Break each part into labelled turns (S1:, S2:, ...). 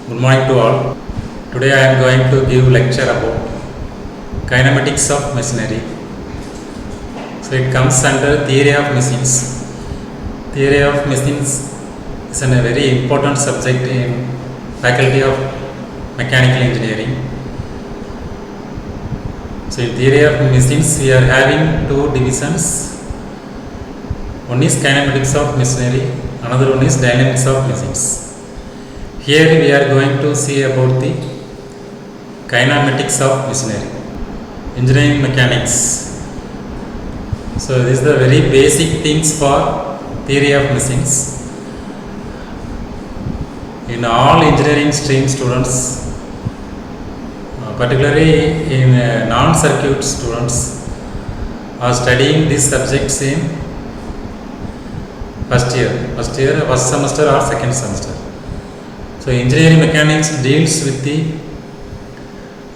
S1: Good morning to all. Today I am going to give lecture about kinematics of machinery. So it comes under theory of machines. Theory of machines is a very important subject in faculty of mechanical engineering. So in theory of machines we are having two divisions. One is kinematics of machinery, another one is dynamics of machines. Here we are going to see about the kinematics of machinery, engineering mechanics. So this is the very basic things for theory of machines. In all engineering stream students, particularly in non-circuit students, are studying these subjects in first semester or second semester. So engineering mechanics deals with the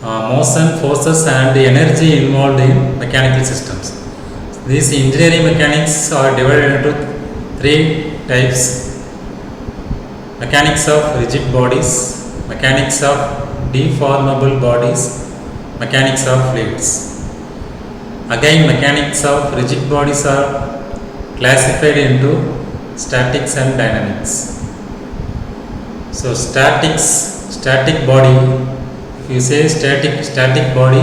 S1: motion, forces and the energy involved in mechanical systems. These engineering mechanics are divided into three types: mechanics of rigid bodies, mechanics of deformable bodies, mechanics of fluids. Again, mechanics of rigid bodies are classified into statics and dynamics. So static body, if you say static body,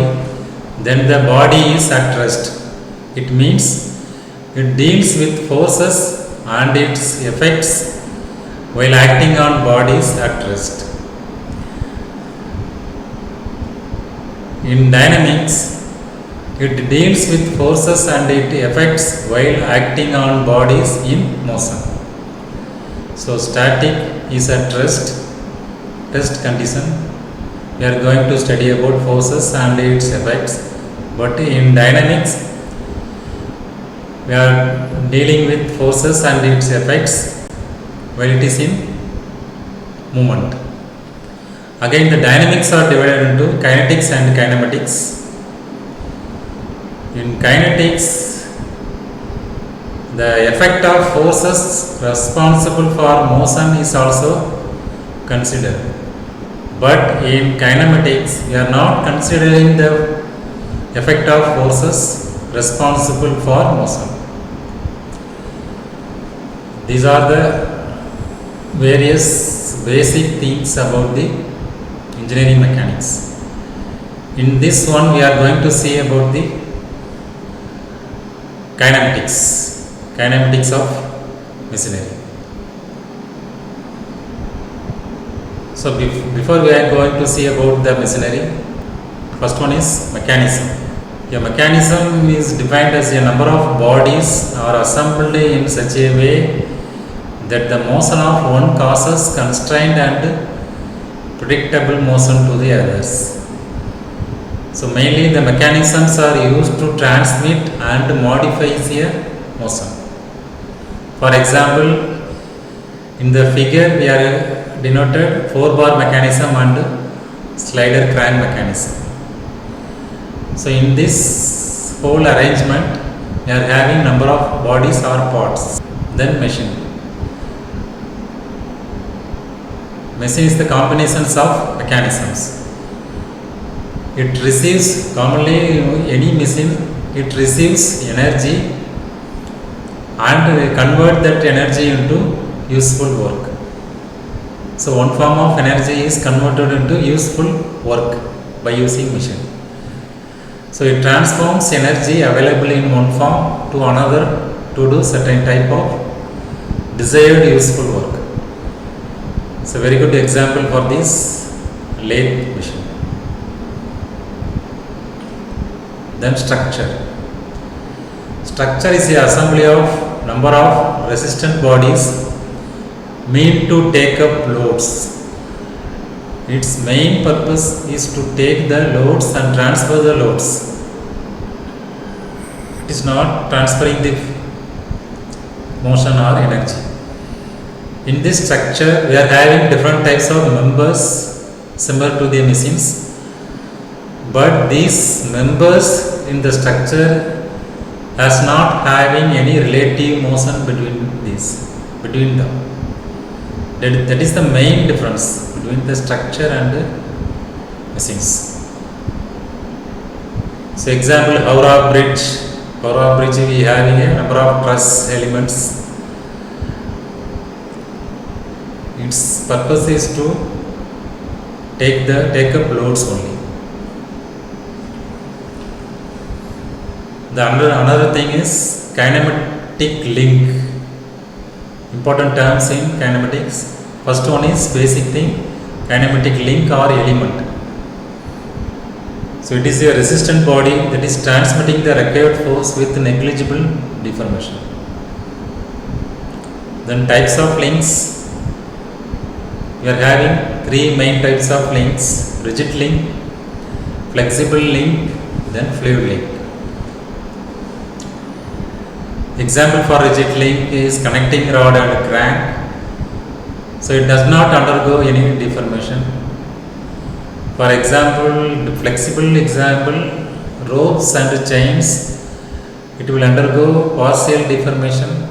S1: then the body is at rest. It means it deals with forces and its effects while acting on bodies at rest. In dynamics, it deals with forces and its effects while acting on bodies in motion. So static is at rest condition. We are going to study about forces and its effects, but in dynamics we are dealing with forces and its effects while it is in movement. Again, the dynamics are divided into kinetics and kinematics. In kinetics, the effect of forces responsible for motion is also considered. But in kinematics, we are not considering the effect of forces responsible for motion. These are the various basic things about the engineering mechanics. In this one, we are going to see about the kinematics of machinery. So before we are going to see about the machinery, first one is mechanism. A mechanism is defined as a number of bodies are assembled in such a way that the motion of one causes constrained and predictable motion to the others. So mainly the mechanisms are used to transmit and modify a motion. For example, in the figure we are denoted 4-bar mechanism and slider crank mechanism. So in this whole arrangement we are having number of bodies or parts. Then machine. Machine is the combinations of mechanisms. It receives, commonly any machine, it receives energy and convert that energy into useful work. So one form of energy is converted into useful work by using machine. So it transforms energy available in one form to another to do certain type of desired useful work. It's a very good example for this lathe machine. Then structure. Structure is the assembly of number of resistant bodies meant to take up loads. Its main purpose is to take the loads and transfer the loads. It is not transferring the motion or energy. In this structure, we are having different types of members similar to the machines, but these members in the structure as not having any relative motion between them. That is the main difference between the structure and the machines. So example, Howrah Bridge. Howrah Bridge we having a number of truss elements. Its purpose is to take up loads only. The another thing is kinematic link. Important terms in kinematics. First one is basic thing, kinematic link or element. So it is a resistant body that is transmitting the required force with negligible deformation. Then types of links. We are having three main types of links: rigid link, flexible link, then fluid link. Example for rigid link is connecting rod and crank. So it does not undergo any deformation. For example, the flexible example, ropes and chains, it will undergo partial deformation.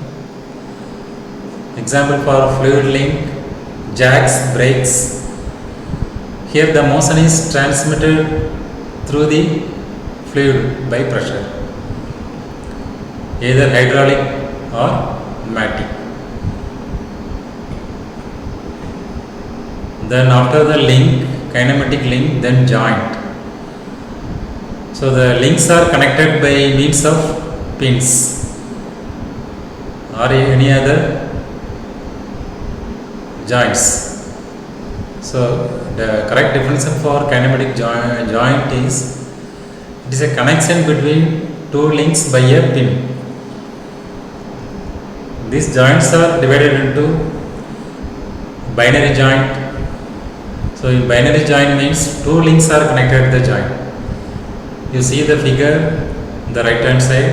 S1: Example for fluid link, jacks, brakes. Here the motion is transmitted through the fluid by pressure, either hydraulic or pneumatic. Then after the link, kinematic link, then joint. So the links are connected by means of pins or any other joints. So the correct definition for kinematic joint is, it is a connection between two links by a pin. These joints are divided into binary joint. So in binary joint means two links are connected to the joint. You see the figure on the right hand side,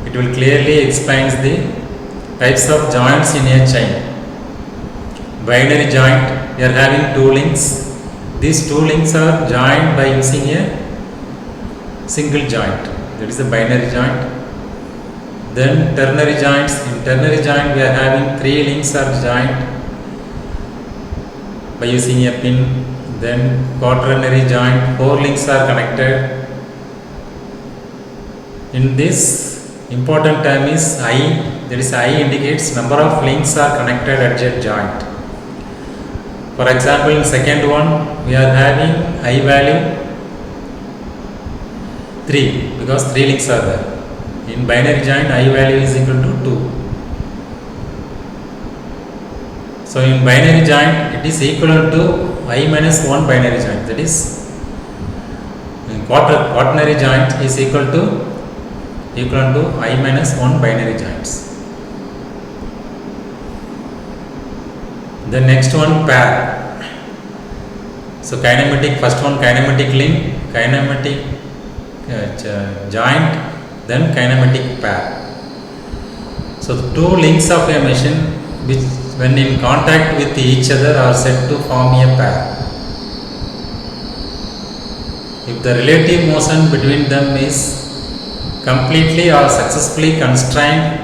S1: it will clearly explains the types of joints in a chain. Binary joint, we are having two links. These two links are joined by using a single joint, that is the binary joint. Then ternary joints. In ternary joint we are having three links are joined by using a pin. Then quaternary joint, four links are connected. In this, important term is I, that is I indicates number of links are connected at that joint. For example, in second one we are having I value 3 because 3 links are there. In binary joint I value is equal to 2. So in binary joint it is equivalent to I minus 1 binary joint, that is in quaternary joint is equivalent to I minus 1 binary joints. The next one, pair. So kinematic, first one kinematic link, kinematic joint, then kinematic pair. So the two links of a machine which when in contact with each other are said to form a pair. If the relative motion between them is completely or successfully constrained,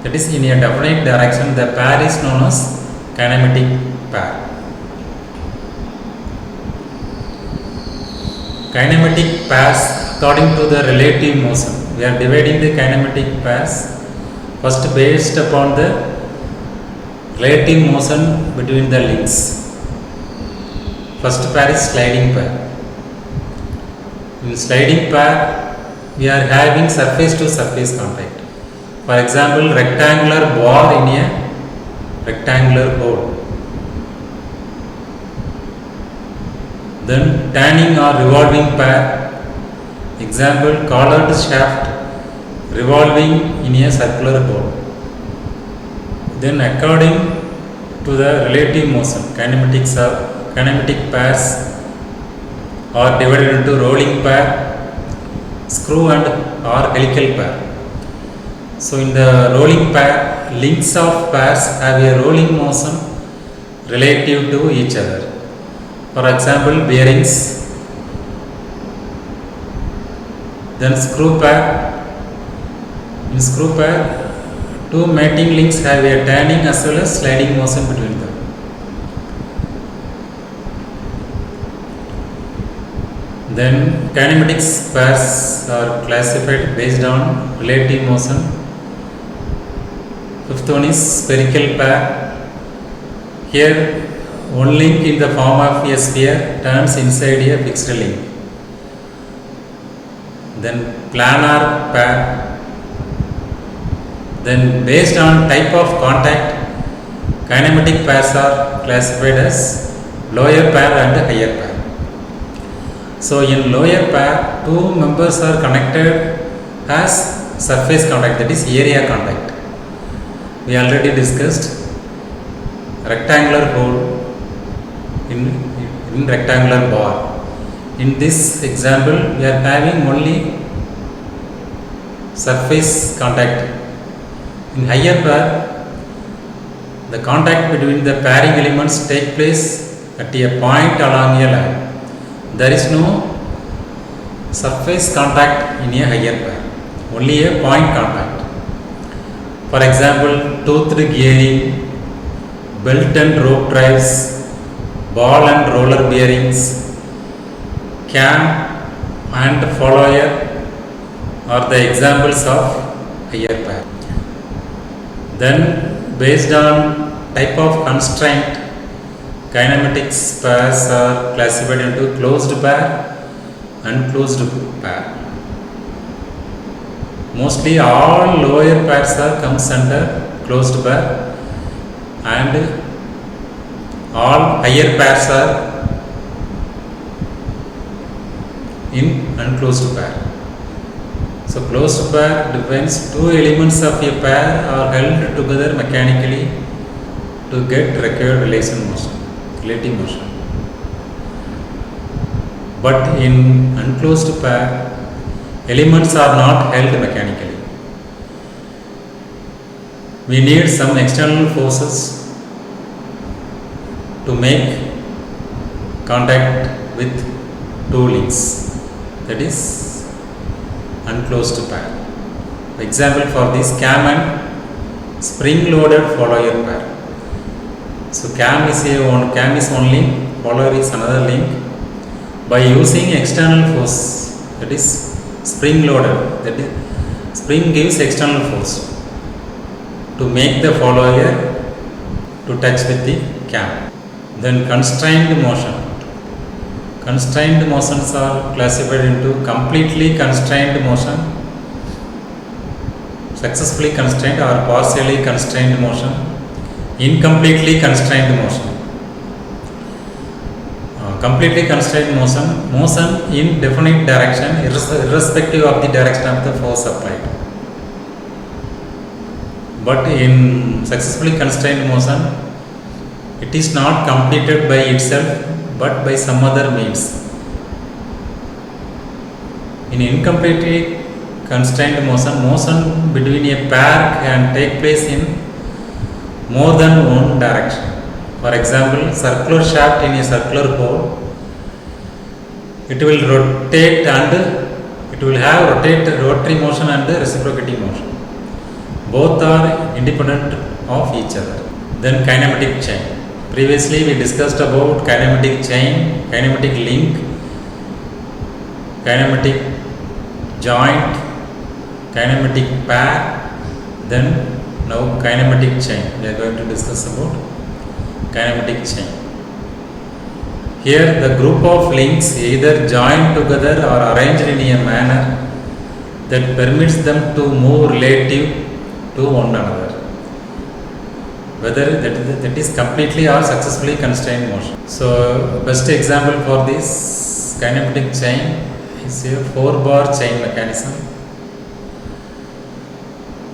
S1: that is in a definite direction, the pair is known as kinematic pair. Kinematic pairs according to the relative motion. We are dividing the kinematic pairs first based upon the relative motion between the links. First pair is sliding pair. In sliding pair we are having surface to surface contact. For example, rectangular bar in a rectangular hole. Then turning or revolving pair. Example, collared shaft revolving in a circular hole. Then according to the relative motion, kinematic pairs are divided into rolling pair, screw and or helical pair. So in the rolling pair, links of pairs have a rolling motion relative to each other. For example, bearings. Then screw pair. In screw pair, two mating links have a turning as well as sliding motion between Then kinematics pairs are classified based on relative motion. Fifth one is spherical pair. Here one link in the form of a sphere turns inside a fixed link. Then planar pair. Then based on type of contact, kinematic pairs are classified as lower pair and higher pair. So in lower pair, two members are connected as surface contact, that is area contact. We already discussed rectangular hole in rectangular bar. In this example, we are having only surface contact. In higher pair, the contact between the pairing elements take place at a point along a line. There is no surface contact in a higher pair, only a point contact. For example, toothed gearing, belt and rope drives, ball and roller bearings, cam and follower are the examples of higher pair. Then based on type of constraint, kinematics pairs are classified into closed pair and closed pair. Mostly all lower pairs are comes under closed pair and all higher pairs are in unclosed pair. So closed pair defines two elements of a pair are held together mechanically to get required relative motion. But in unclosed pair, elements are not held mechanically. We need some external forces to make contact with two links, that is unclosed pair. Example for this, cam and spring loaded follower pair. So cam is one link, follower is another link. By using external force, that is spring loaded, that is spring gives external force to make the follower to touch with the cam. Then constrained motion. Constrained motions are classified into completely constrained motion, successfully constrained or partially constrained motion, incompletely constrained motion. Completely constrained motion, motion in definite direction irrespective of the direction of the force applied. But in successfully constrained motion, it is not completed by itself but by some other means. In incompletely constrained motion, motion between a pair can take place in more than one direction. For example, circular shaft in a circular hole, it will rotate and it will have rotatory motion and reciprocating motion. Both are independent of each other. Then kinematic chain. Previously we discussed about kinematic chain, kinematic link, kinematic joint, kinematic pair, then now kinematic chain. We are going to discuss about kinematic chain. Here the group of links either joined together or arranged in a manner that permits them to move relative to one another, whether that is completely or successfully constrained motion. So best example for this kinematic chain is a 4-bar chain mechanism.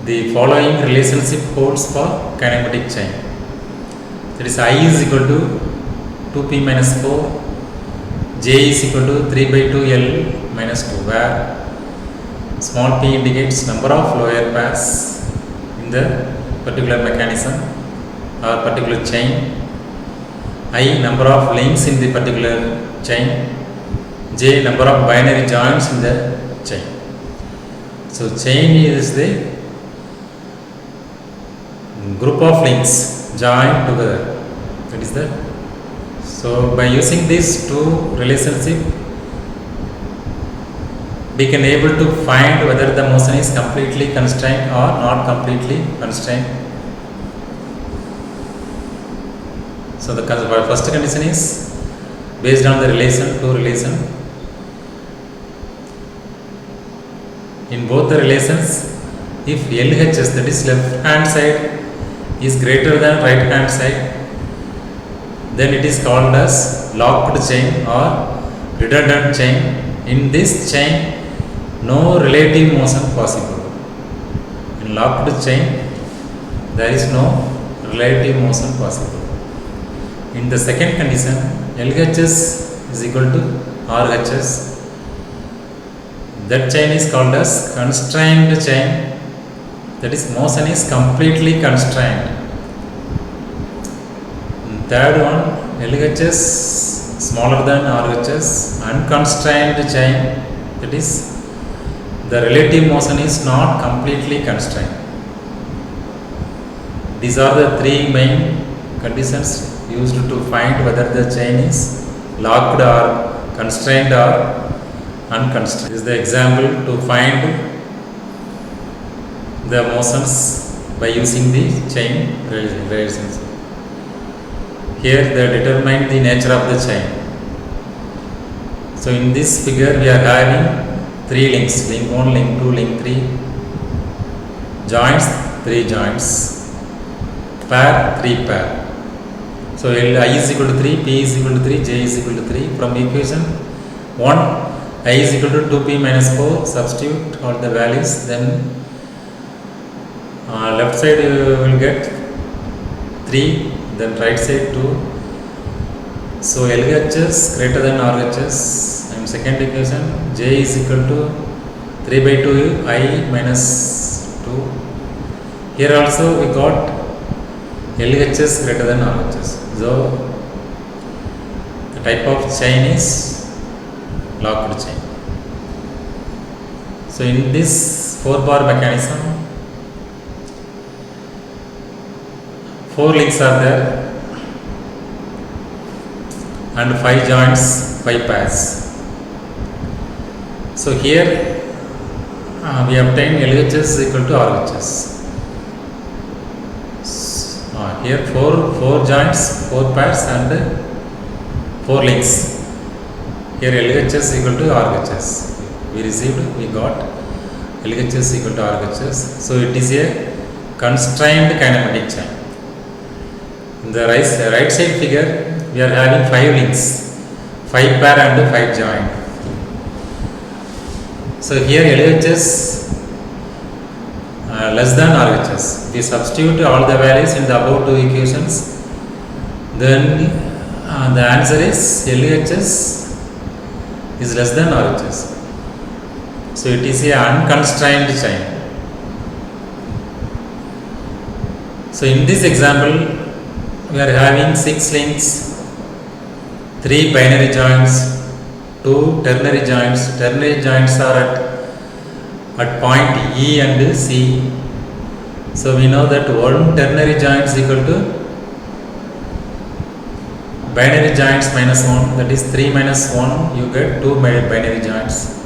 S1: The following relationship holds for kinematic chain. That is, I is equal to 2p minus 4, j is equal to 3 by 2 L minus 2, where small p indicates number of lower pairs in the particular mechanism or particular chain, I number of links in the particular chain, j number of binary joints in the chain. So chain is the group of links joined together. That is the, so by using these two relationship, we can able to find whether the motion is completely constrained or not completely constrained. So the first condition is based on the relation. In both the relations, if LHS, that is left hand side, is greater than right hand side, then it is called as locked chain or redundant chain. In this chain, no relative motion possible. In locked chain, there is no relative motion possible. In the second condition, LHS is equal to RHS. That chain is called as constrained chain. That is, motion is completely constrained. Third one, LHS smaller than RHS, unconstrained chain. That is, the relative motion is not completely constrained. These are the three main conditions used to find whether the chain is locked or constrained or unconstrained. This is the example to find the motions by using the chain relations. Here they determine the nature of the chain. So in this figure we are having three links, link 1, link 2, link 3, joints, 3 joints, pair, 3 pair. So I is equal to 3, P is equal to 3, J is equal to 3. From equation 1, I is equal to 2P minus 4, substitute all the values, then left side you will get 3, then right side 2. So LHS greater than RHS, and second equation J is equal to 3 by 2 I minus 2. Here also we got LHS greater than RHS. So the type of chain is locked chain. So in this 4-bar mechanism, 4 links are there and 5 joints, 5 pairs. So here we obtain LHS equal to RHS. Here 4 joints, 4 pairs and 4 links. Here LHS equal to RHS. We got LHS equal to RHS. So it is a constrained kinematic chain. In the right side figure, we are having 5 links, 5 pair and 5 joint. So here LHS less than RHS. We substitute all the values in the above two equations. Then the answer is LHS is less than RHS. So it is a unconstrained chain. So in this example, we are having 6 links, 3 binary joints, 2 ternary joints. Ternary joints are at point E and C. So we know that one ternary joint is equal to binary joints minus 1, that is 3 minus 1, you get 2 binary joints.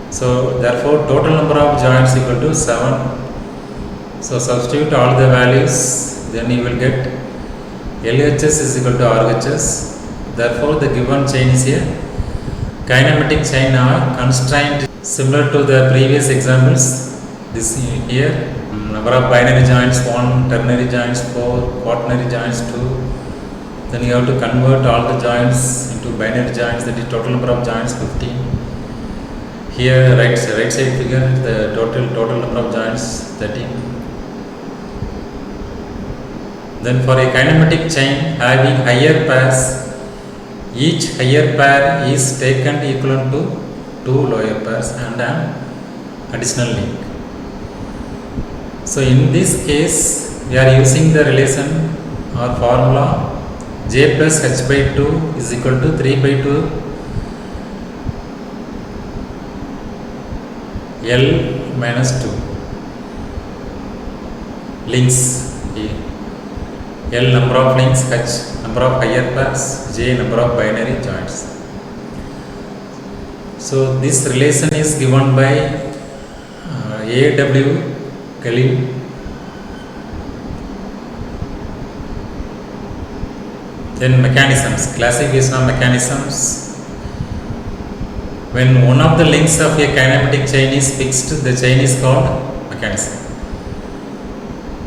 S1: So therefore total number of joints equal to 7. So substitute all the values, then you will get LHS is equal to RHS. Therefore the given chain is a kinematic chain or constrained. Similar to the previous examples, this here number of binary joints 1, ternary joints 4, quaternary joints 2. Then you have to convert all the joints into binary joints, that is total number of joints 15. Here right side figure, the total number of joints 13. Then for a kinematic chain having higher pairs, each higher pair is taken equivalent to 2 lower pairs and an additional link. So in this case, we are using the relation or formula J plus H by 2 is equal to 3 by 2 L minus 2 links. L number of links, H number of higher pairs, J number of binary joints. So this relation is given by A.W. Galil. Then mechanisms, classification of mechanisms. When one of the links of a kinematic chain is fixed, the chain is called mechanism.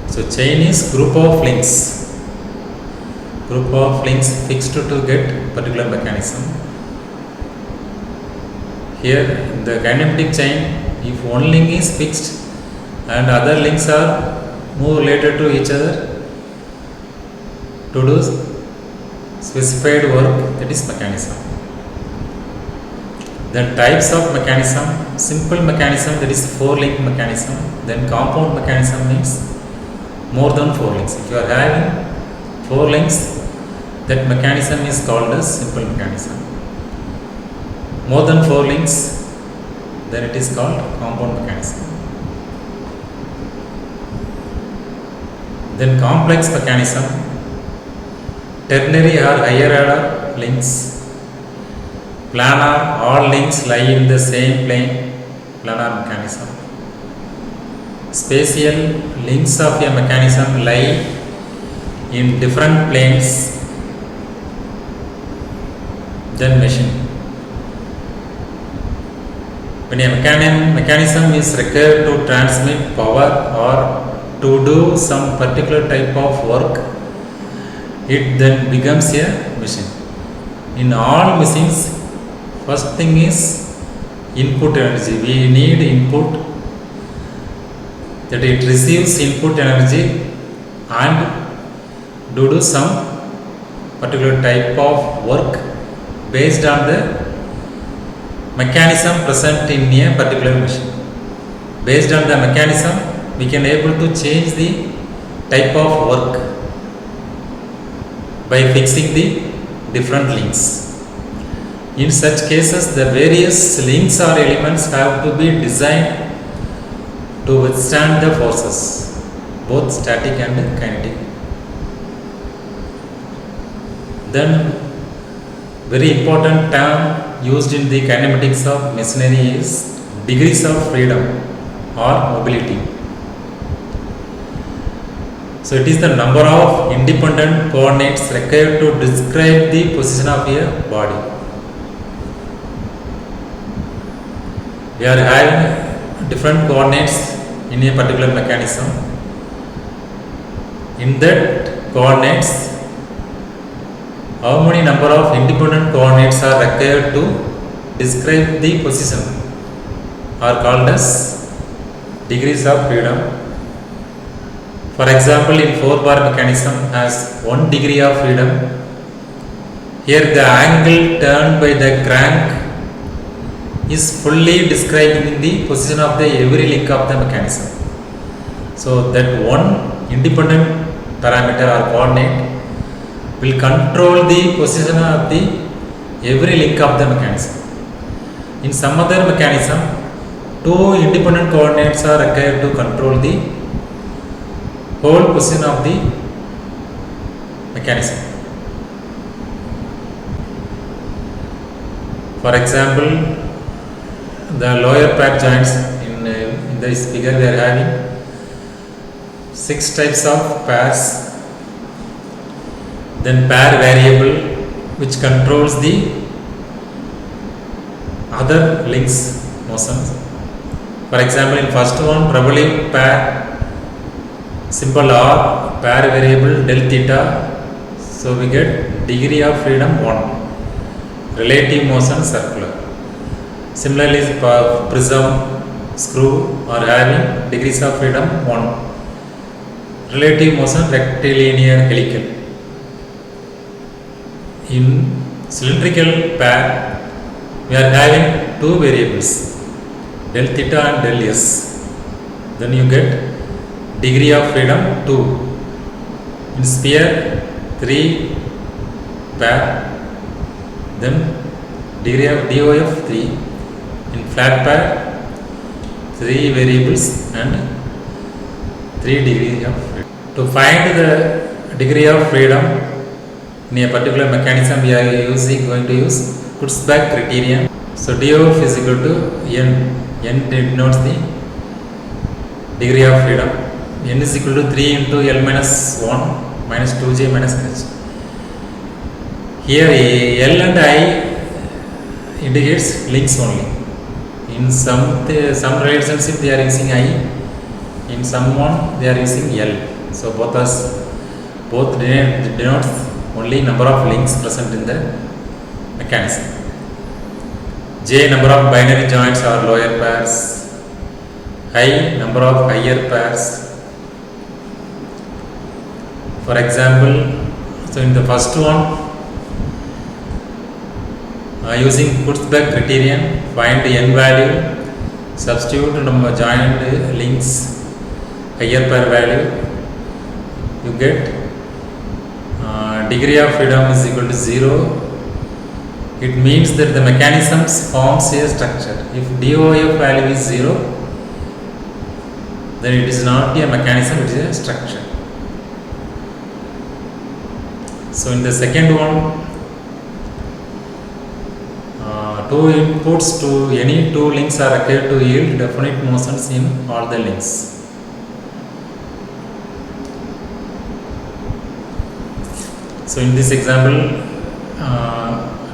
S1: So chain is group of links fixed to get particular mechanism. Here in the kinematic chain, if one link is fixed and other links are more related to each other to do specified work, that is mechanism. Then types of mechanism: simple mechanism, that is 4-link mechanism. Then compound mechanism means more than 4 links. If you are having 4 links, that mechanism is called as simple mechanism. More than 4 links, then it is called compound mechanism. Then complex mechanism: ternary or higher order links. Planar, all links lie in the same plane, planar mechanism. Spatial, links of a mechanism lie in different planes. Then machine. When a mechanism is required to transmit power or to do some particular type of work, it then becomes a machine. In all machines, first thing is input energy. We need input, that it receives input energy and do some particular type of work based on the mechanism present in a particular machine. Based on the mechanism, we can able to change the type of work by fixing the different links. In such cases, the various links or elements have to be designed to withstand the forces, both static and kinetic. Then, very important term used in the kinematics of machinery is degrees of freedom or mobility. So it is the number of independent coordinates required to describe the position of a body. We are having different coordinates in a particular mechanism. In that coordinates, how many number of independent coordinates are required to describe the position are called as degrees of freedom. For example, in 4-bar mechanism has 1 degree of freedom. Here the angle turned by the crank is fully describing the position of the every link of the mechanism. So that one independent parameter or coordinate will control the position of the every link of the mechanism. In some other mechanism, 2 independent coordinates are required to control the whole position of the mechanism. For example, the lower pair joints in this figure we are having 6 types of pairs. Then pair variable which controls the other links motions. For example, in first one, probably pair symbol R, pair variable del theta. So we get degree of freedom 1. Relative motion circular. Similarly, prism, screw are having degrees of freedom 1. Relative motion rectilinear helical. In cylindrical pair, we are having 2 variables, del theta and del s. Then you get degree of freedom 2. In sphere, 3 pair, then degree of DOF 3. In flat pair, 3 variables and 3 degrees of freedom. To find the degree of freedom in a particular mechanism, we are going to use Kurzbach criterion. So d of is equal to n. N denotes the degree of freedom. N is equal to 3 into L minus 1 minus 2j minus h. Here L and I indicates links only. In some relationship they are using I, in some one they are using L. So both denotes only number of links present in the mechanism. J number of binary joints or lower pairs, I number of higher pairs. For example, so in the first one, using Kurzbach criterion, find n value, substitute number joined links, higher pair value, you get degree of freedom is equal to 0. It means that the mechanisms forms a structure. If DOF value is 0, then it is not a mechanism, it is a structure. So in the second one, two inputs to any two links are required to yield definite motions in all the links. So in this example,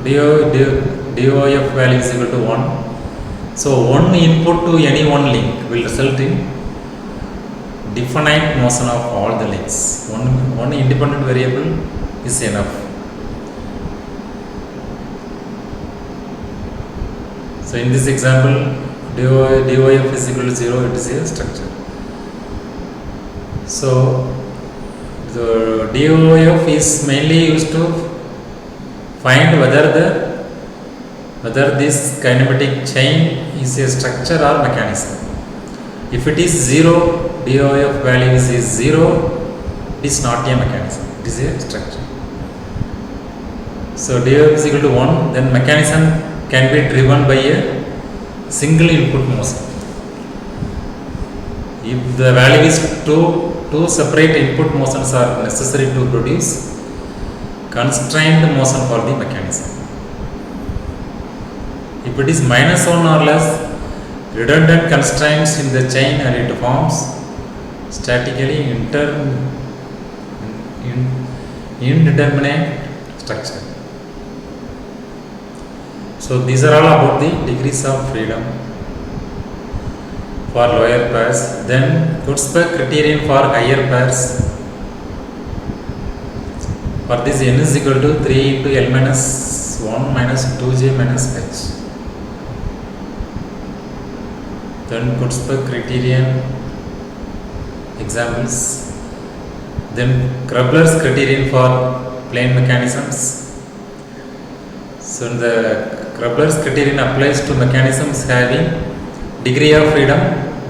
S1: DOF value is equal to 1. So one input to any one link will result in definite motion of all the links. One independent variable is enough. So in this example, DOF is equal to 0, it is a structure. So the DOF is mainly used to find whether this kinematic chain is a structure or mechanism. If it is 0, DOF value is 0, it is not a mechanism, it is a structure. So DOF is equal to 1, then mechanism can be driven by a single input motion. If the value is 2 separate input motions are necessary to produce constrained motion for the mechanism. If it is -1 or less, redundant constraints in the chain and it forms statically indeterminate structure. So these are all about the degrees of freedom for lower pairs. Then Kurzbach criterion for higher pairs. For this n is equal to 3 into L minus 1 minus 2j minus h. Then Kurzbach criterion examples. Then Krabler's criterion for plane mechanisms. So the Krabler's criterion applies to mechanisms having degree of freedom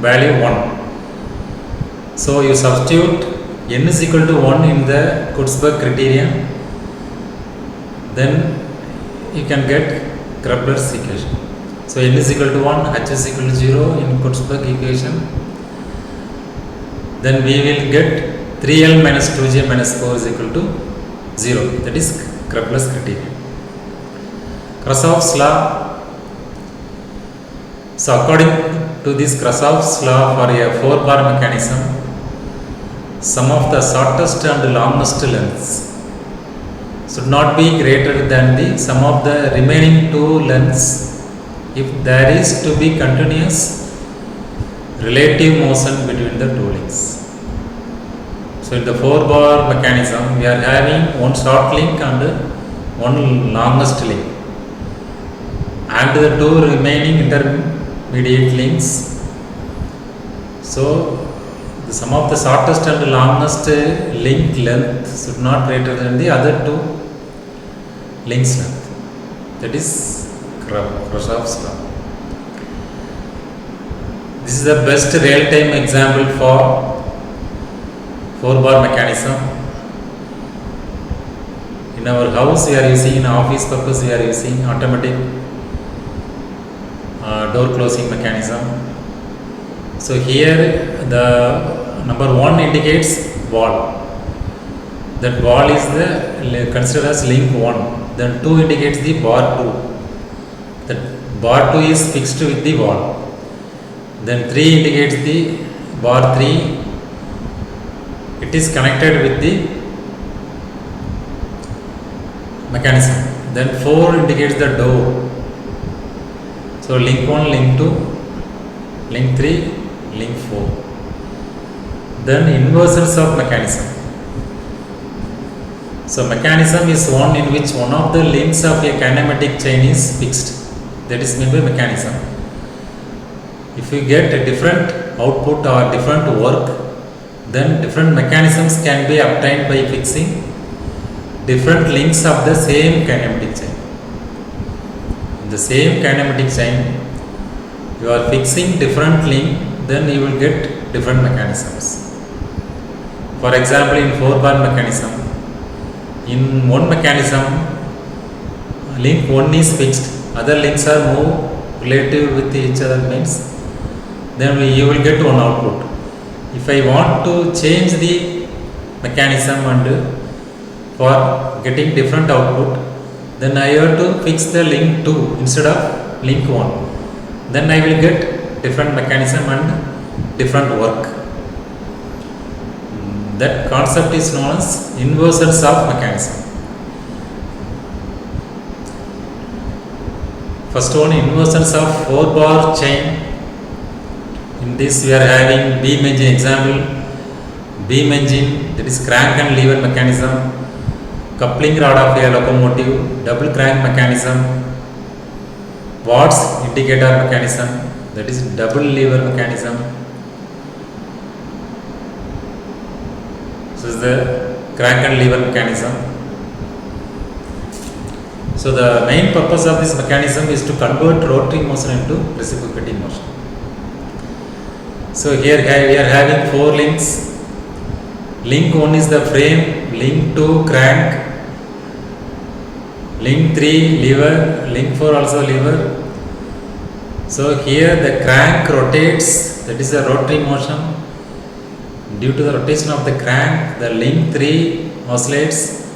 S1: value 1. So you substitute n is equal to 1 in the Kurzbach criterion, then you can get Krabler's equation. So n is equal to 1, h is equal to 0 in Kurzbach equation. Then we will get 3L minus 2J minus 4 is equal to 0. That is Krabler's criterion. Krasauf's law. So according to this Krasauf's law, for a 4-bar mechanism, sum of the shortest and longest lengths should not be greater than the sum of the remaining 2 lengths if there is to be continuous relative motion between the 2 links. So in the 4-bar mechanism, we are having one short link and one longest link, and the 2 remaining intermediate links. So the sum of the shortest and longest link length should not greater than the other 2 links length. That is Krasauf's law. This is the best real-time example for 4-bar mechanism. In our house we are using, in office purpose we are using automatic door closing mechanism. So here the number 1 indicates wall. That wall is the considered as link 1. Then 2 indicates the bar 2. That bar 2 is fixed with the wall. Then 3 indicates the bar 3, it is connected with the mechanism. Then 4 indicates the door. So link 1, link 2, link 3, link 4. Then inversions of mechanism. So mechanism is one in which one of the links of a kinematic chain is fixed. That is meant by mechanism. If you get a different output or different work, then different mechanisms can be obtained by fixing different links of the same kinematic chain. In the same kinematic chain, you are fixing different link, then you will get different mechanisms. For example, in 4-bar mechanism, in one mechanism, link 1 is fixed, other links are moved relative with each other, means then you will get one output. If I want to change the mechanism and for getting different output, then I have to fix the link 2 instead of link 1. Then I will get different mechanism and different work. That concept is known as inversions of mechanism. First one, inversions of 4-bar chain. In this we are having beam engine example. Beam engine, that is crank and lever mechanism. Coupling rod of a locomotive, double crank mechanism. Watts indicator mechanism, that is double lever mechanism. This is the crank and lever mechanism. So the main purpose of this mechanism is to convert rotary motion into reciprocating motion. So here we are having 4 links. Link 1 is the frame, link 2 crank, link 3 lever, link 4 also lever. So here the crank rotates, that is a rotary motion. Due to the rotation of the crank, the link 3 oscillates,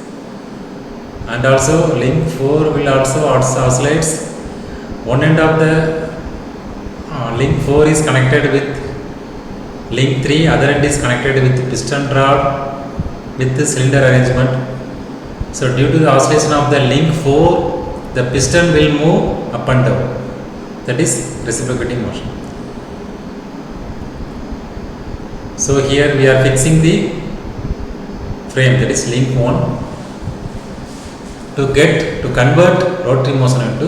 S1: and also link 4 will also oscillates. One end of the link 4 is connected with link 3, other end is connected with piston rod with the cylinder arrangement. So due to the oscillation of the link 4, the piston will move up and down. That is reciprocating motion. So here we are fixing the frame, that is link 1, to convert rotary motion into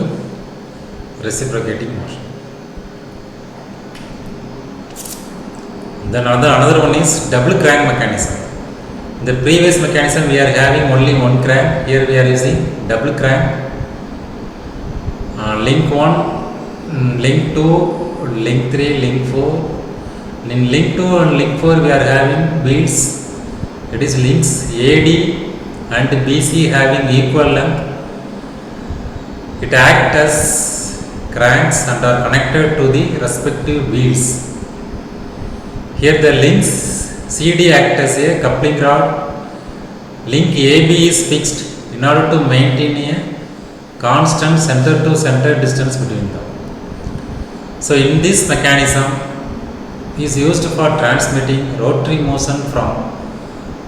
S1: reciprocating motion. Then another one is double crank mechanism. In the previous mechanism we are having only one crank. Here we are using double crank. Link 1, link 2, link 3, link 4. In link 2 and link 4 we are having wheels, it is links AD and BC having equal length. It acts as cranks and are connected to the respective wheels. Here the links CD act as a coupling rod. Link AB is fixed in order to maintain a constant center to center distance between them. So in this mechanism is used for transmitting rotary motion from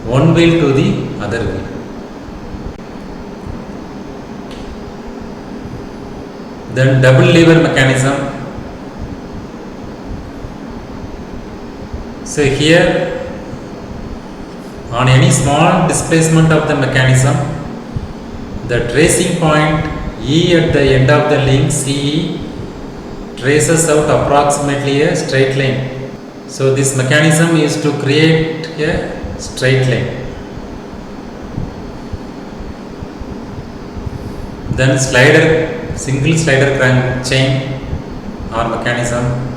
S1: one wheel to the other wheel. Then double lever mechanism. So here on any small displacement of the mechanism, the tracing point E at the end of the link CE traces out approximately a straight line. So this mechanism is to create a straight line. Then single slider crank chain or mechanism.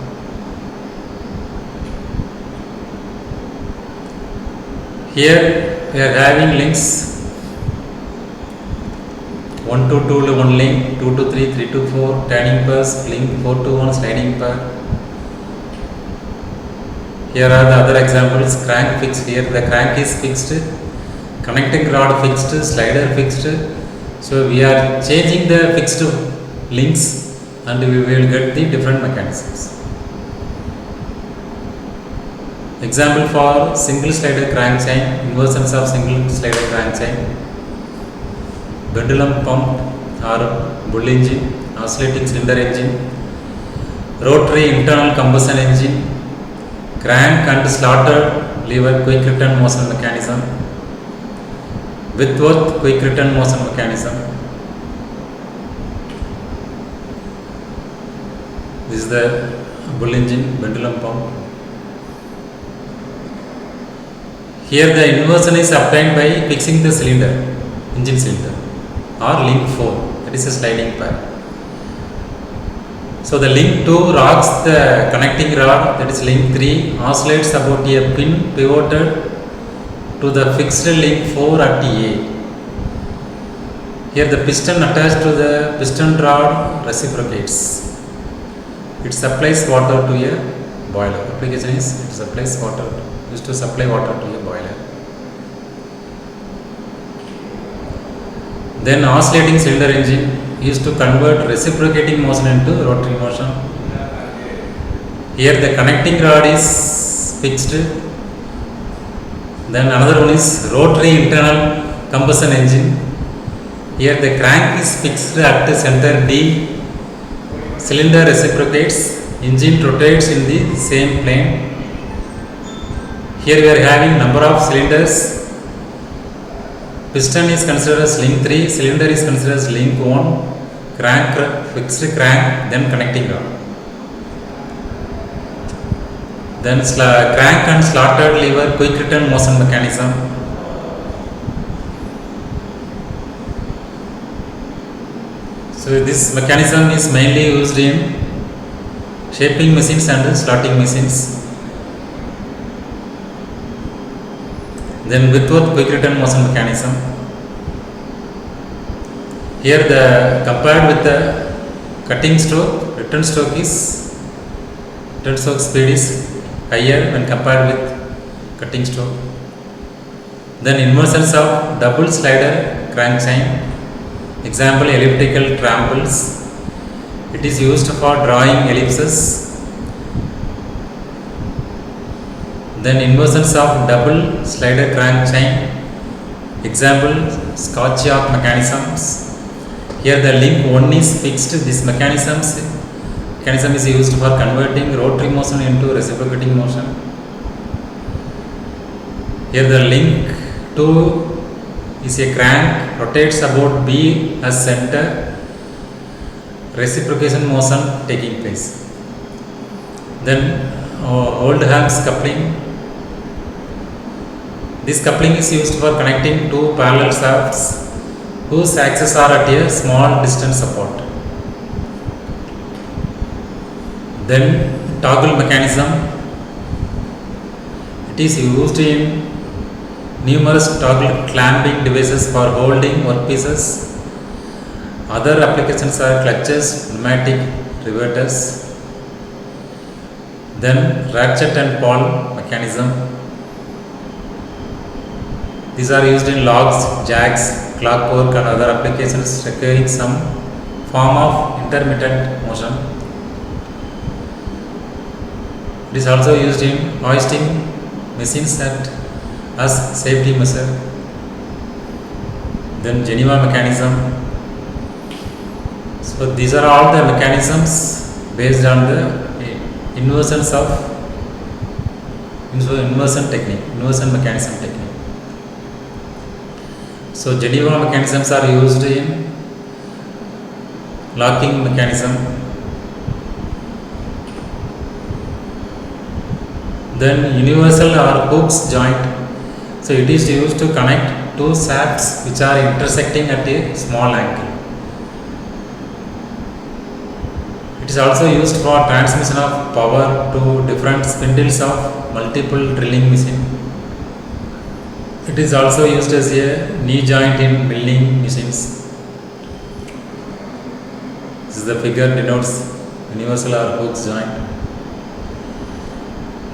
S1: Here we are having links 1 to 2 one link, 2 to 3, 3 to 4 turning pairs, link 4 to 1 sliding pair. Here are the other examples. Crank fixed, here the crank is fixed, connecting rod fixed, slider fixed. So we are changing the fixed links and we will get the different mechanisms. Example for single slider crank chain, inversions of single slider crank chain, pendulum pump or bull engine, oscillating cylinder engine, rotary internal combustion engine, crank and slotted lever quick return motion mechanism, Whitworth quick return motion mechanism. This is the bull engine, pendulum pump. Here the inversion is obtained by fixing the cylinder, engine cylinder, or link 4, that is a sliding pipe. So the link 2 rocks the connecting rod, that is link 3, oscillates about a pin pivoted to the fixed link 4 at A. Here the piston attached to the piston rod reciprocates. It supplies water to a boiler. Application is it supplies water, used to supply water to a boiler. Then oscillating cylinder engine used to convert reciprocating motion into rotary motion. Here the connecting rod is fixed. Then another one is rotary internal combustion engine. Here the crank is fixed at the center D. Cylinder reciprocates, engine rotates in the same plane. Here we are having number of cylinders. Piston is considered as link 3, cylinder is considered as link 1, crank, fixed crank, then connecting rod. Then crank and slotted lever quick return motion mechanism. So this mechanism is mainly used in shaping machines and slotting machines. Then Whitworth quick return motion mechanism. Here the compared with the cutting stroke, return stroke speed is higher when compared with cutting stroke. Then inversions of double slider crank chain. Example elliptical tramples. It is used for drawing ellipses. Then inversions of double slider crank chain. Example Scotch-Yoke mechanisms. Here the link 1 is fixed. This mechanism is used for converting rotary motion into reciprocating motion. Here the link 2 is a crank, rotates about B as center, reciprocation motion taking place. Then Oldham's coupling. This coupling is used for connecting two parallel shafts whose axes are at a small distance apart. Then toggle mechanism. It is used in numerous toggle clamping devices for holding workpieces. Other applications are clutches, pneumatic reverters. Then ratchet and pawl mechanism. These are used in logs, jacks, clockwork and other applications requiring some form of intermittent motion. It is also used in hoisting machines as safety measure. Then Geneva mechanism. So these are all the mechanisms based on the inversions of inversion mechanism technique. So Geneva mechanisms are used in locking mechanism. Then universal or Hooke's joint. So it is used to connect two shafts which are intersecting at a small angle. It is also used for transmission of power to different spindles of multiple drilling machine. It is also used as a knee joint in milling machines. This is the figure denotes universal or Hooke's joint.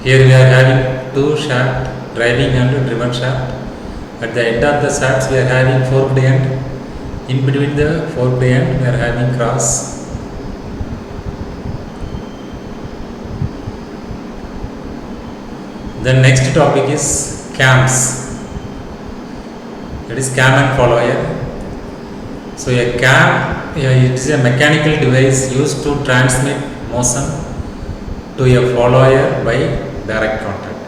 S1: Here we are having two shafts, driving and driven shaft. At the end of the shafts we are having forked end. In between the forked end we are having cross. The next topic is cams. That is cam and follower. So a cam, it is a mechanical device used to transmit motion to a follower by direct contact.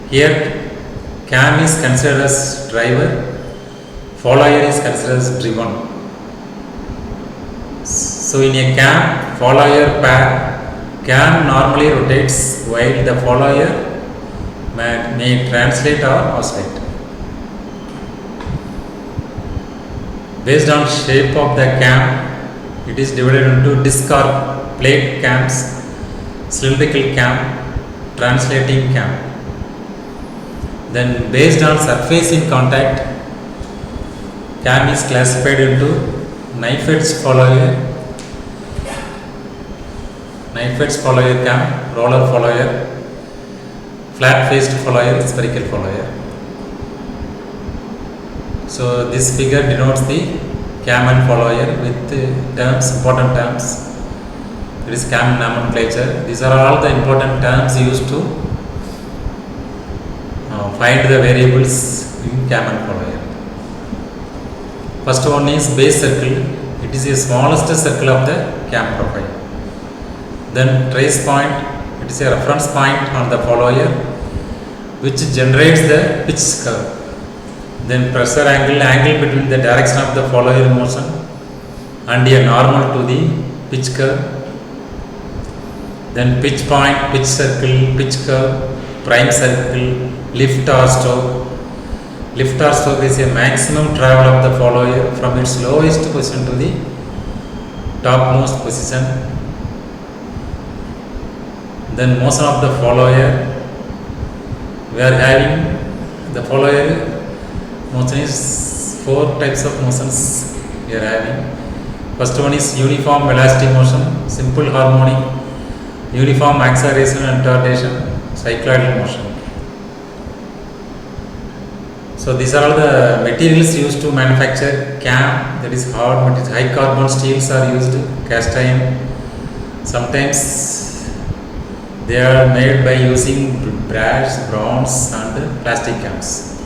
S1: Here cam is considered as driver, follower is considered as driven. So in a cam follower pair, cam normally rotates while the follower may translate or oscillate. Based on shape of the cam, it is divided into disc or plate cams, cylindrical cam, translating cam. Then based on surface in contact, cam is classified into knife edge follower cam, roller follower, flat faced follower, spherical follower. So this figure denotes the cam and follower with terms, important terms. It is cam nomenclature. These are all the important terms used to find the variables in cam and follower. First one is base circle. It is the smallest circle of the cam profile. Then trace point. It is a reference point on the follower which generates the pitch curve. Then pressure angle between the direction of the follower motion and a normal to the pitch curve. Then pitch point, pitch circle, pitch curve, prime circle, lift or stroke. Lift or stroke is a maximum travel of the follower from its lowest position to the topmost position. Then motion of the follower. We are having the follower motion is 4 types of motions we are having. First one is uniform velocity motion, simple harmonic, uniform acceleration and retardation, cycloidal motion. So these are all the materials used to manufacture cam, that is hard materials. High carbon steels are used, cast iron. Sometimes they are made by using brass, bronze and plastic cams.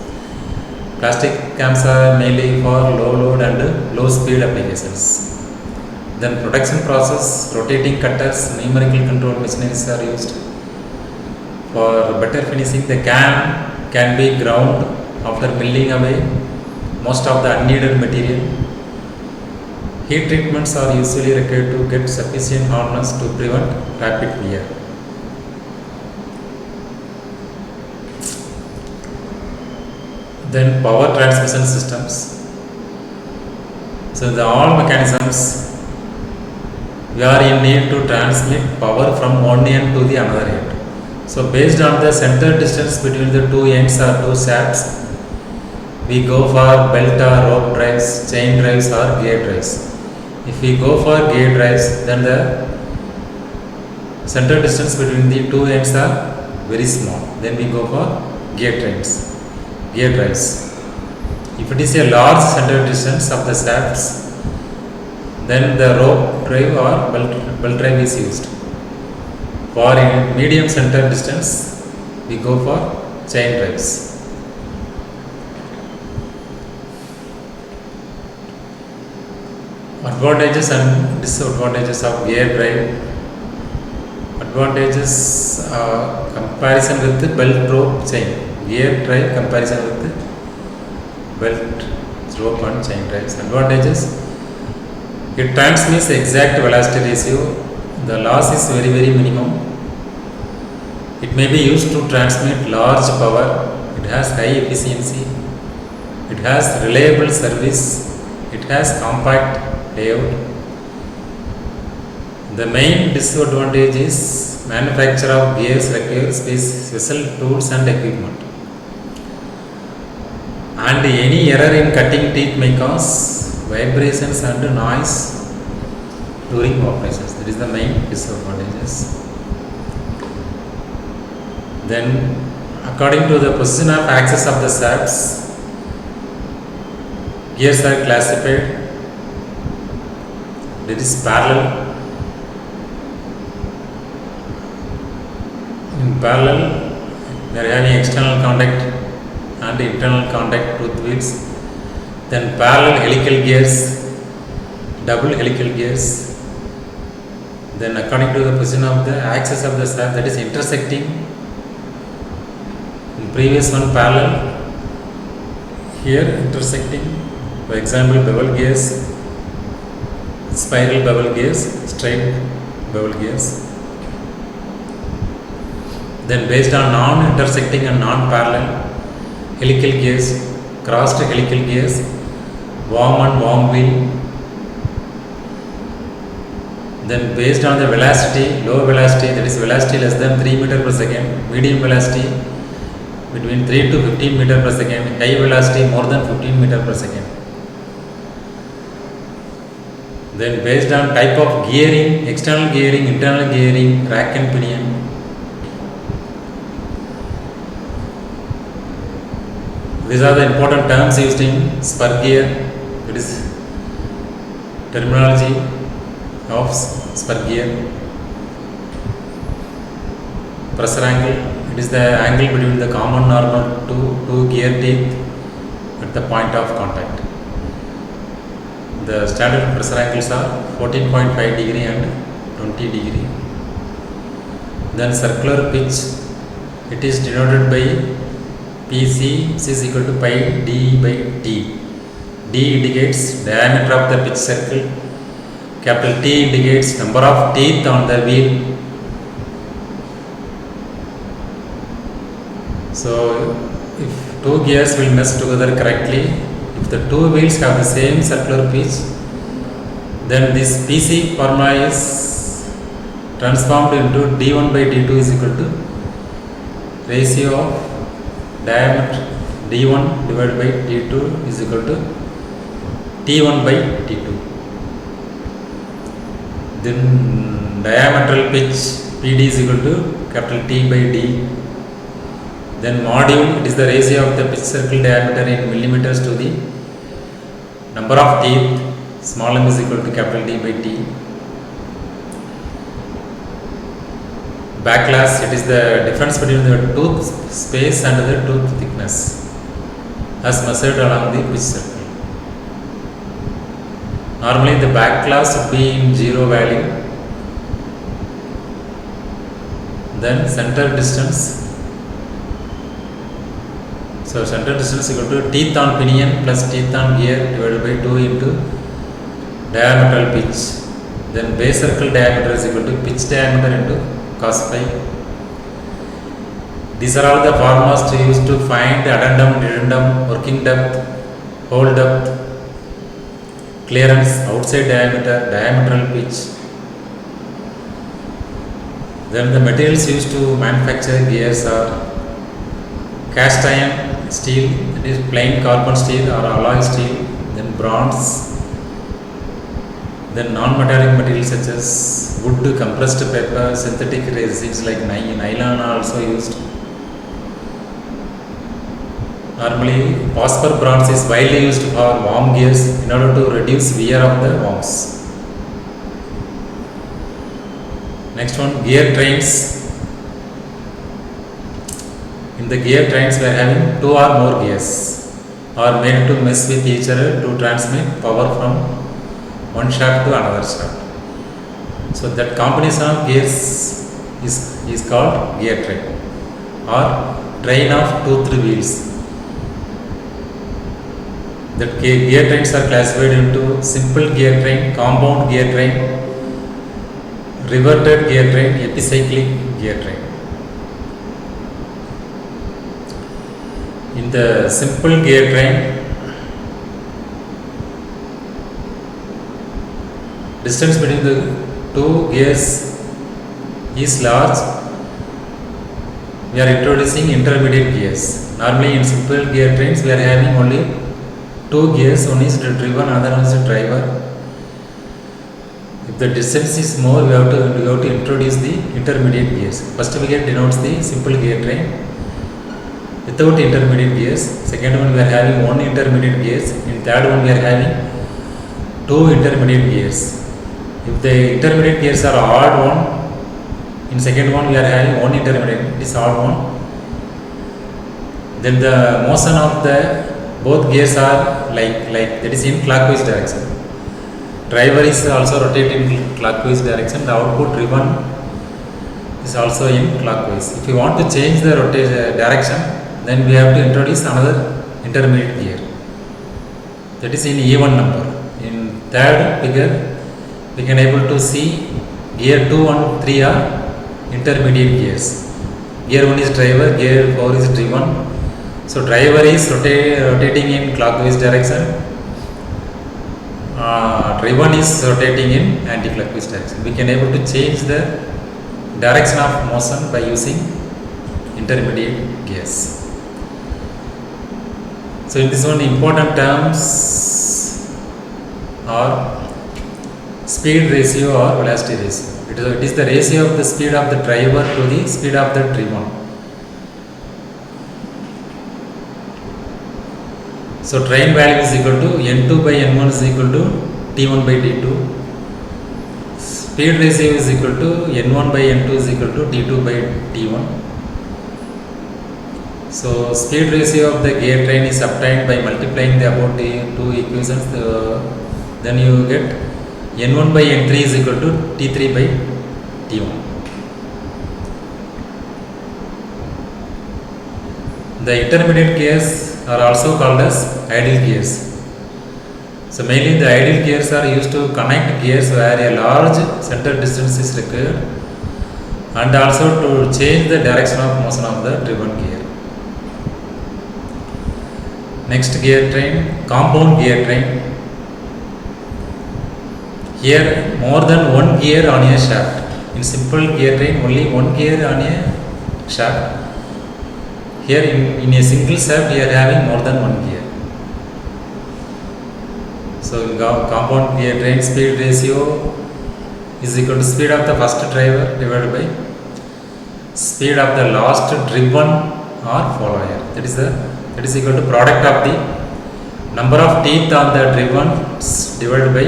S1: Plastic cams are mainly for low load and low speed applications. Then production process, rotating cutters, numerical control machineries are used. For better finishing, the cam can be ground after milling away most of the unneeded material. Heat treatments are usually required to get sufficient hardness to prevent rapid wear. Then power transmission systems. So the all mechanisms, we are in need to transmit power from one end to the another end. So based on the center distance between the two ends or two shafts, we go for belt or rope drives, chain drives or gear drives. If we go for gear drives, then the center distance between the two ends are very small. Then we go for gear drives. If it is a large center distance of the shafts, then the rope drive or belt drive is used. For medium center distance, we go for chain drives. Advantages and disadvantages of gear drive. Advantages, comparison with the belt rope chain. Gear drive comparison with the belt rope and chain drives. Advantages, it transmits exact velocity ratio. The loss is very minimum. It may be used to transmit large power. It has high efficiency. It has reliable service. It has compact layout. The main disadvantage is manufacture of gears requires special tools and equipment. And any error in cutting teeth may cause vibrations and noise during operations. That is the main disadvantages. Then according to the position of axis of the shafts, gears are classified. There is parallel. In parallel, we are having external contact and internal contact tooth wheels. Then parallel helical gears, double helical gears. Then according to the position of the axis of the shaft, that is intersecting. In previous one parallel, here intersecting. For example, bevel gears, spiral bevel gears, straight bevel gears. Then based on non-intersecting and non-parallel helical gears, crossed helical gears, worm and worm wheel. Then based on the velocity, low velocity, that is velocity less than 3 meter per second, medium velocity between 3 to 15 meter per second, high velocity more than 15 meter per second. Then based on type of gearing, external gearing, internal gearing, rack and pinion. These are the important terms used in spur gear. It is terminology of spur gear. Pressure angle, it is the angle between the common normal two gear teeth at the point of contact. The standard pressure angles are 14.5 degree and 20 degree. Then circular pitch, it is denoted by PC, which is equal to pi d by t. D indicates diameter of the pitch circle. Capital T indicates number of teeth on the wheel. So, if two gears will mesh together correctly, if the two wheels have the same circular pitch, then this PC formula is transformed into d1 by d2 is equal to ratio of diameter d1 divided by d2 is equal to t1 by t2. Then diametral pitch PD is equal to capital T by D. Then module, it is the ratio of the pitch circle diameter in millimeters to the number of teeth, small m is equal to capital D by T. Backlash, it is the difference between the tooth space and the tooth thickness as measured along the pitch circle. Normally the backlash would be in zero value. Then center distance. So center distance is equal to teeth on pinion plus teeth on gear divided by 2 into diametral pitch. Then base circle diameter is equal to pitch diameter into cos phi. These are all the formulas to use to find addendum, dedendum, working depth, hole depth, clearance, outside diameter, diametral pitch. Then the materials used to manufacture gears are cast iron steel, it is plain carbon steel or alloy steel, then bronze, then non-metallic materials such as wood, compressed paper, synthetic resins like nylon are also used. Normally, phosphor bronze is widely used for worm gears in order to reduce wear of the worms. Next one, gear trains. In the gear trains, we are having 2 or more gears are made to mess with each other to transmit power from one shaft to another shaft. So that combination of gears is called gear train or train of toothed wheels. The gear trains are classified into simple gear train, compound gear train, reverted gear train, epicyclic gear train. In the simple gear train, distance between the two gears is large. We are introducing intermediate gears. Normally in simple gear trains we are having only 2 gears, one is driven, another one is a driver. If the distance is more, we have to introduce the intermediate gears. First gear denotes the simple gear train without intermediate gears. Second one we are having 1 intermediate gears. In third one we are having 2 intermediate gears. If the intermediate gears are odd one, in second one we are having 1 intermediate, it is odd one. Then the motion of the both gears are like that is in clockwise direction. Driver is also rotating in clockwise direction. The output driven is also in clockwise. If you want to change the direction, then we have to introduce another intermediate gear. That is in even number. In third figure, we can able to see gear 2 and 3 are intermediate gears. Gear 1 is driver, gear 4 is driven. So driver is rotating in clockwise direction. Driven is rotating in anti-clockwise direction. We can able to change the direction of motion by using intermediate gears. So in this one, important terms are speed ratio or velocity ratio. It is the ratio of the speed of the driver to the speed of the driven. So train value is equal to N2 by N1 is equal to T1 by T2. Speed ratio is equal to N1 by N2 is equal to T2 by T1. So speed ratio of the gear train is obtained by multiplying the above the two equations. Then you get N1 by N3 is equal to T3 by T1. The intermediate gears are also called as idle gears. So mainly the idle gears are used to connect gears where a large center distance is required, and also to change the direction of motion of the driven gear. Next gear train, compound gear train. Here more than one gear on a shaft. In simple gear train, only one gear on a shaft. Here in a single shaft, we are having more than one gear. So in compound gear train, speed ratio is equal to speed of the first driver divided by speed of the last driven or follower. That is equal to product of the number of teeth on the driven divided by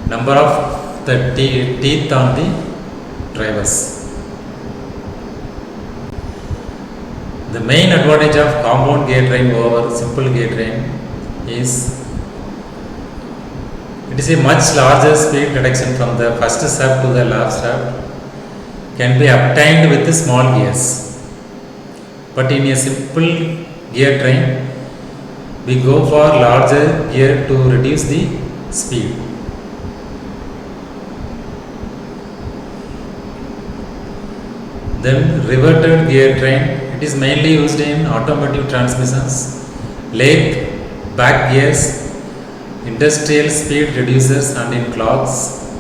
S1: number of the teeth on the drivers. The main advantage of compound gear train over simple gear train is it is a much larger speed reduction from the first shaft to the last shaft can be obtained with the small gears. But in a simple gear train, we go for larger gear to reduce the speed. Then reverted gear train, it is mainly used in automotive transmissions, lathe, back gears, industrial speed reducers and in clocks.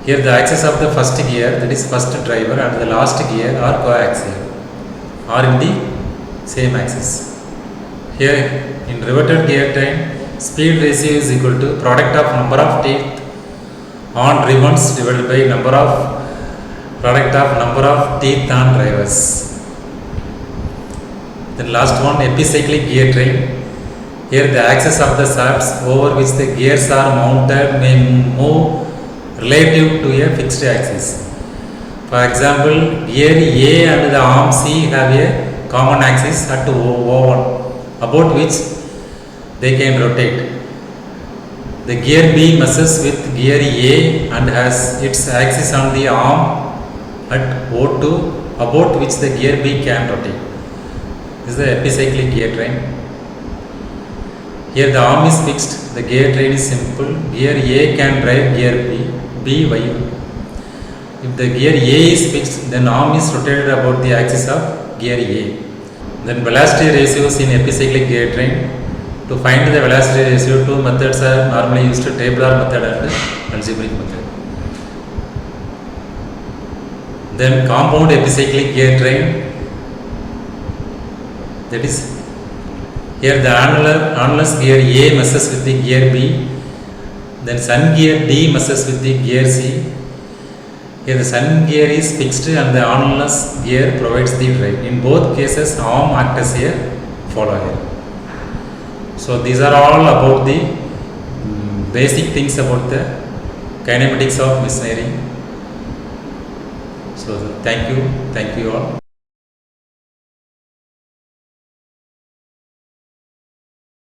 S1: Here the axis of the first gear, that is first driver, and the last gear are coaxial, are in the same axis. Here in reverted gear train, speed ratio is equal to product of number of teeth on drivens divided by product of number of teeth on drivers. Then last one, epicyclic gear train. Here the axis of the shafts over which the gears are mounted may move relative to a fixed axis. For example, gear A and the arm C have a common axis at O1 about which they can rotate. The gear B meshes with gear A and has its axis on the arm at O2 about which the gear B can rotate. This is the epicyclic gear train. Here the arm is fixed, the gear train is simple. Gear A can drive gear B by. If the gear A is fixed, then arm is rotated about the axis of gear A. Then velocity ratios in epicyclic gear train. To find the velocity ratio, two methods are normally used: tabular method and algebraic method. Then compound epicyclic gear train, that is here the annulus gear A meshes with the gear B, then sun gear D meshes with the gear C. Here the sun gear is fixed and the annulus gear provides the drive. In both cases, arm acts as a follower. So these are all about the basic things about the kinematics of machinery. So thank you all.